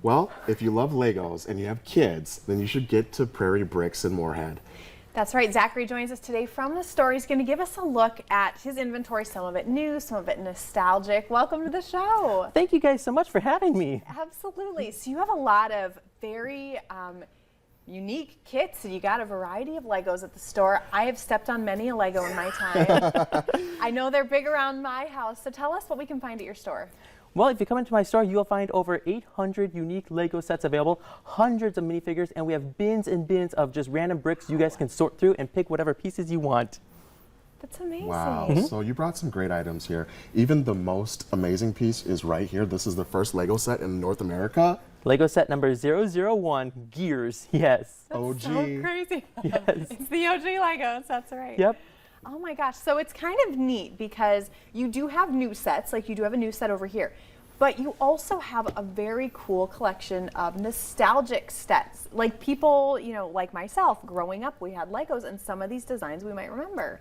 Well, if you love Legos and you have kids, then you should get to Prairie Bricks in Moorhead. That's right. Zachary joins us today from the store. He's going to give us a look at his inventory, some of it new, some of it nostalgic. Welcome to the show. Thank you guys so much for having me. Absolutely. So you have a lot of very unique kits, and you got a variety of Legos at the store. I have stepped on many a Lego in my time. I know they're big around my house. So tell us what we can find at your store. Well, if you come into my store, you'll find over 800 unique Lego sets available, hundreds of minifigures, and we have bins and bins of just random bricks you guys can sort through and pick whatever pieces you want. That's amazing. Wow, so you brought some great items here. Even the most amazing piece is right here. This is the first Lego set in North America. Lego set number 001, Gears, yes. That's OG. so crazy. Yes. It's the OG Legos, that's right. Yep. Oh my gosh, so it's kind of neat because you do have new sets, like you do have a new set over here, but you also have a very cool collection of nostalgic sets. Like people, you know, like myself, growing up, we had Legos and some of these designs we might remember.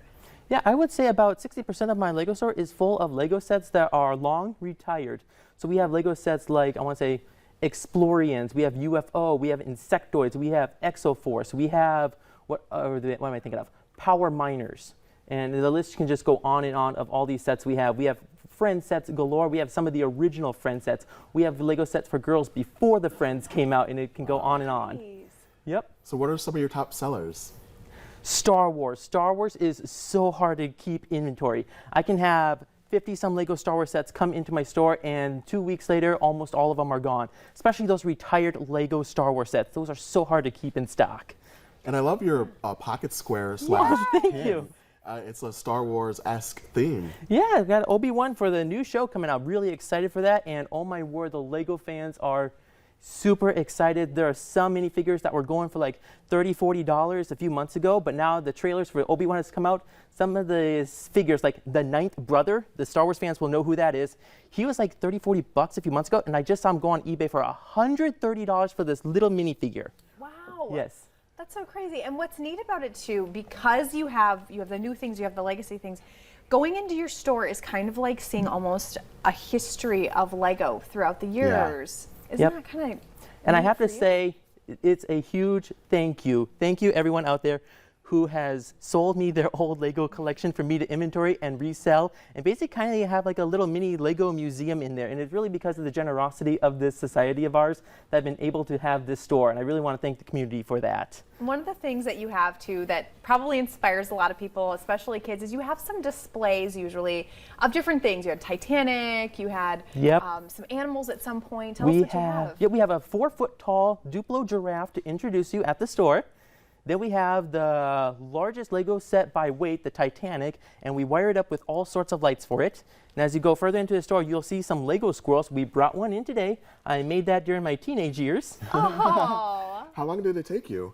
Yeah, I would say about 60% of my Lego store is full of Lego sets that are long retired. So we have Lego sets like, I want to say, Explorians, we have UFO, we have Insectoids, we have Exoforce, we have, what am I thinking of? Power Miners. And the list can just go on and on of all these sets we have. We have Friends sets galore. We have some of the original Friends sets. We have Lego sets for girls before the Friends came out, and it can go on and on. Nice. Yep. So what are some of your top sellers? Star Wars. Star Wars is so hard to keep inventory. I can have 50-some Lego Star Wars sets come into my store, and 2 weeks later, almost all of them are gone. Especially those retired Lego Star Wars sets. Those are so hard to keep in stock. And I love your pocket square slash Thank pin. you. It's a Star Wars-esque theme. Yeah, I've got Obi-Wan for the new show coming out. Really excited for that. And oh my word, the Lego fans are super excited. There are some minifigures that were going for like $30, $40 a few months ago, but now the trailers for Obi-Wan has come out. Some of the figures, like the Ninth Brother, the Star Wars fans will know who that is. He was like $30, $40 a few months ago, and I just saw him go on eBay for $130 for this little minifigure. Wow. Yes. That's so crazy. And what's neat about it too, because you have the new things, you have the legacy things, going into your store is kind of like seeing almost a history of Lego throughout the years. Yeah. Isn't that kind of And I have to say, it's a huge thank you. Thank you everyone out there who has sold me their old Lego collection for me to inventory and resell, and basically kind of have like a little mini Lego museum in there. And it's really because of the generosity of this society of ours that I've been able to have this store, and I really want to thank the community for that. One of the things that you have too that probably inspires a lot of people, especially kids, is you have some displays usually of different things. You had Titanic, you had some animals at some point. Tell us what you have. Yeah, we have a 4-foot tall Duplo giraffe to introduce you at the store. Then we have the largest Lego set by weight, the Titanic, and we wire it up with all sorts of lights for it. And as you go further into the store, you'll see some Lego squirrels. We brought one in today. I made that during my teenage years. Oh. How long did it take you?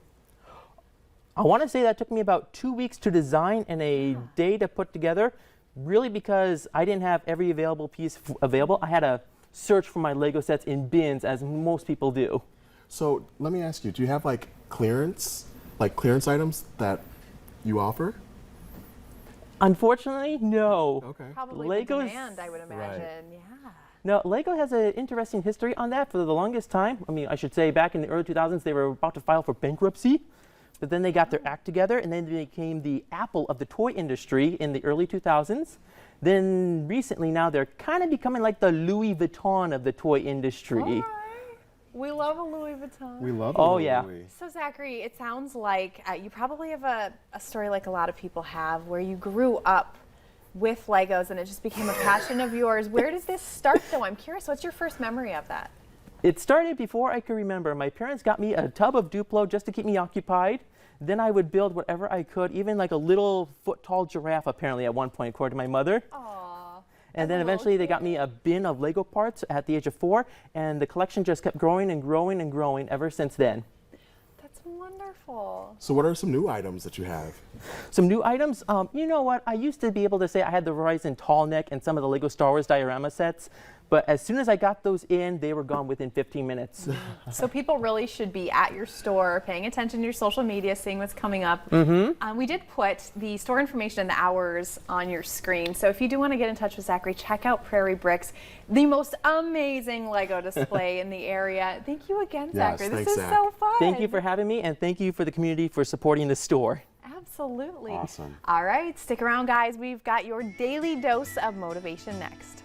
I want to say that took me about 2 weeks to design and a day to put together, really because I didn't have every available piece available. I had to search for my Lego sets in bins, as most people do. So let me ask you, do you have like clearance items that you offer? Unfortunately, no. Okay. Probably Legos, the demand, I would imagine. Yeah. No, Lego has an interesting history on that for the longest time. I mean, I should say back in the early 2000s, they were about to file for bankruptcy, but then they got their act together, and then they became the Apple of the toy industry in the early 2000s. Then recently now, they're kind of becoming like the Louis Vuitton of the toy industry. All right. We love a Louis Vuitton. We love Louis. So Zachary, it sounds like you probably have a story like a lot of people have where you grew up with Legos and it just became a passion of yours. Where does this start though? I'm curious, what's your first memory of that? It started before I could remember. My parents got me a tub of Duplo just to keep me occupied. Then I would build whatever I could, even like a little foot-tall giraffe apparently at one point, according to my mother. Aww. And then eventually they got me a bin of Lego parts at the age of 4, and the collection just kept growing and growing and growing ever since then. That's wonderful. So what are some new items that you have? Some new items? You know what? I used to be able to say I had the Verizon Tall Neck and some of the Lego Star Wars diorama sets, But as soon as I got those in, they were gone within 15 minutes. So people really should be at your store, paying attention to your social media, seeing what's coming up. We did put the store information and the hours on your screen. So if you do want to get in touch with Zachary, check out Prairie Bricks, the most amazing Lego display in the area. Thank you again, Yes, Zachary. This thanks, is Zach. so fun. Thank you for having me, and thank you for the community for supporting the store. Absolutely. Awesome. All right, stick around, guys. We've got your daily dose of motivation next.